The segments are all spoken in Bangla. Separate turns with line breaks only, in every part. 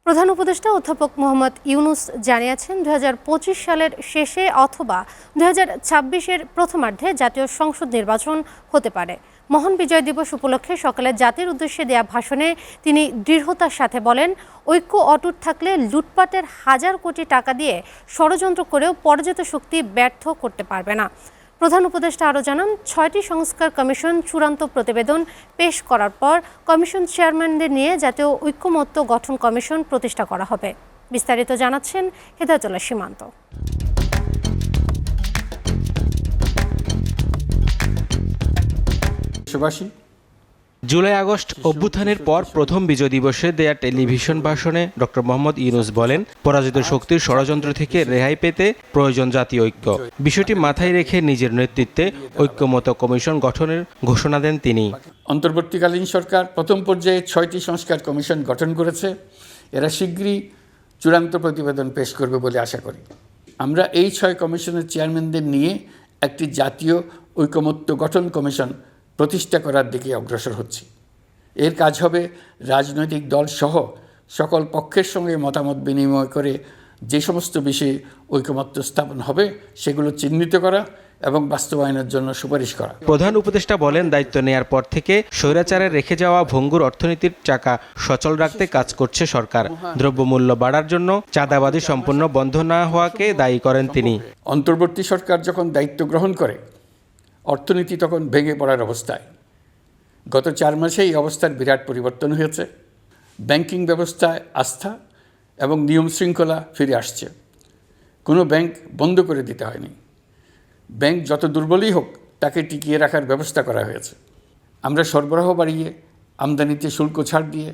প্রধান উপদেষ্টা অধ্যাপক মোহাম্মদ ইউনুস জানিয়েছেন 2025 সালের শেষে অথবা 2026-এর প্রথমার্ধে জাতীয় সংসদ নির্বাচন হতে পারে। মহান বিজয় দিবস উপলক্ষে সকালে জাতির উদ্দেশ্যে দেয়া ভাষণে তিনি দৃঢ়তার সাথে বলেন, ঐক্য অটুট থাকলে লুটপাটের হাজার কোটি টাকা দিয়ে ষড়যন্ত্র করেও পরাজিত শক্তি ব্যর্থ করতে পারবে না। প্রধান উপদেষ্টা আরও জানান, 6টি সংস্কার কমিশন চূড়ান্ত প্রতিবেদন পেশ করার পর কমিশন চেয়ারম্যানদের নিয়ে জাতীয় ঐক্যমত্য গঠন কমিশন প্রতিষ্ঠা করা হবে। বিস্তারিত জানাচ্ছেন হেদায়েতুল্লাহ সীমান্ত।
জুলাই আগস্ট অভ্যুত্থানের পর প্রথম বিজয় দিবসে দেয়া টেলিভিশন ভাষণে ডক্টর মোহাম্মদ ইউনুস বলেন, পরাজিত শক্তির ষড়যন্ত্র থেকে রেহাই পেতে প্রয়োজন জাতীয় ঐক্য। বিষয়টি মাথায় রেখে নিজের নেতৃত্বে ঐক্যমত্য কমিশন গঠনের ঘোষণা দেন তিনি।
অন্তর্বর্তীকালীন সরকার প্রথম পর্যায়ে 6টি সংস্কার কমিশন গঠন করেছে। এরা শীঘ্রই চূড়ান্ত প্রতিবেদন পেশ করবে বলে আশা করি। আমরা এই 6 কমিশনের চেয়ারম্যানদের নিয়ে একটি জাতীয় ঐক্যমত্য গঠন কমিশন প্রতিষ্ঠা করার দিকে অগ্রসর হচ্ছি। এর কাজ হবে রাজনৈতিক দল সহ সকল পক্ষের সঙ্গে মতামত বিনিময় করে যে সমস্ত বিষয়ে ঐকমত্য স্থাপন হবে সেগুলো চিহ্নিত করা এবং বাস্তবায়নের জন্য সুপারিশ করা।
প্রধান উপদেষ্টা বলেন, দায়িত্ব নেয়ার পর থেকে স্বৈরাচারের রেখে যাওয়া ভঙ্গুর অর্থনীতির চাকা সচল রাখতে কাজ করছে সরকার। দ্রব্যমূল্য বাড়ার জন্য চাঁদাবাজি সম্পূর্ণ বন্ধ না হওয়াকে দায়ী করেন তিনি।
অন্তর্বর্তী সরকার যখন দায়িত্ব গ্রহণ করে অর্থনীতি তখন ভেঙে পড়ার অবস্থায়। গত 4 মাসে এই অবস্থার বিরাট পরিবর্তন হয়েছে। ব্যাংকিং ব্যবস্থায় আস্থা এবং নিয়ম শৃঙ্খলা ফিরে আসছে। কোনো ব্যাংক বন্ধ করে দিতে হয়নি। ব্যাংক যত দুর্বলই হোক তাকে টিকিয়ে রাখার ব্যবস্থা করা হয়েছে। আমরা সরবরাহ বাড়িয়ে, আমদানিতে শুল্ক ছাড় দিয়ে,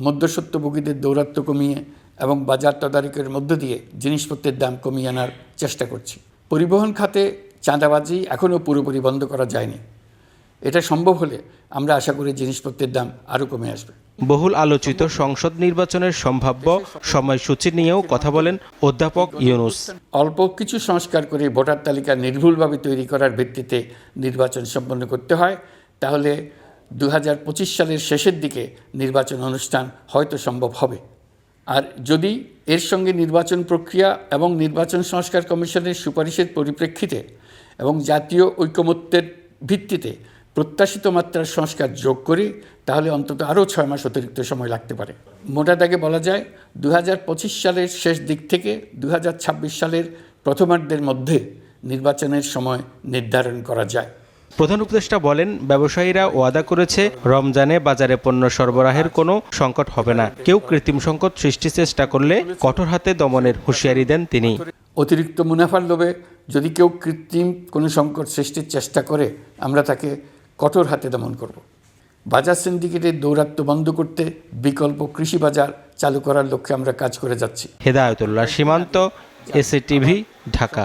মধ্যস্বত্বভোগীদের দৌরাত্ম্য কমিয়ে এবং বাজার তদারকির মধ্য দিয়ে জিনিসপত্রের দাম কমিয়ে আনার চেষ্টা করছি। পরিবহন খাতে চাঁদাবাজি এখনও পুরোপুরি বন্ধ করা যায়নি। এটা সম্ভব হলে আমরা আশা করি জিনিসপত্রের দাম আরও কমে আসবে।
বহুল আলোচিত সংসদ নির্বাচনের সম্ভাব্য সময়সূচি নিয়েও কথা বলেন অধ্যাপক ইউনুস।
অল্প কিছু সংস্কার করে ভোটার তালিকা নির্ভুলভাবে তৈরি করার ভিত্তিতে নির্বাচন সম্পন্ন করতে হয়, তাহলে 2025 সালের শেষের দিকে নির্বাচন অনুষ্ঠান হয়তো সম্ভব হবে। আর যদি এর সঙ্গে নির্বাচন প্রক্রিয়া এবং নির্বাচন সংস্কার কমিশনের সুপারিশের পরিপ্রেক্ষিতে এবং জাতীয় ঐকমত্যের ভিত্তিতে প্রত্যাশিত মাত্রার সংস্কার যোগ করি, তাহলে অন্তত আরও 6 মাস অতিরিক্ত সময় লাগতে পারে। মোটা দাগে বলা যায় 2025 সালের শেষ দিক থেকে 2026 সালের প্রথমার্ধের মধ্যে নির্বাচনের সময় নির্ধারণ করা যায়।
প্রধান উপদেষ্টা বলেন, ব্যবসায়ীরা ওয়াদা করেছে রমজানে বাজারে পণ্য সরবরাহের কোনো সংকট হবে না। কেউ কৃত্রিম সংকট সৃষ্টির চেষ্টা করলে কঠোর হাতে দমনের হুঁশিয়ারি দেন তিনি।
অতিরিক্ত মুনাফার লোভে যদি কেউ কৃত্রিম কোনো সংকট সৃষ্টির চেষ্টা করে, আমরা তাকে কঠোর হাতে দমন করব। বাজার সিন্ডিকেটের দৌরাত্ম্য বন্ধ করতে বিকল্প কৃষি বাজার চালু করার লক্ষ্যে আমরা কাজ করে যাচ্ছি।
হেদায়েতুল্লাহ সীমান্ত, এসএটিভি, ঢাকা।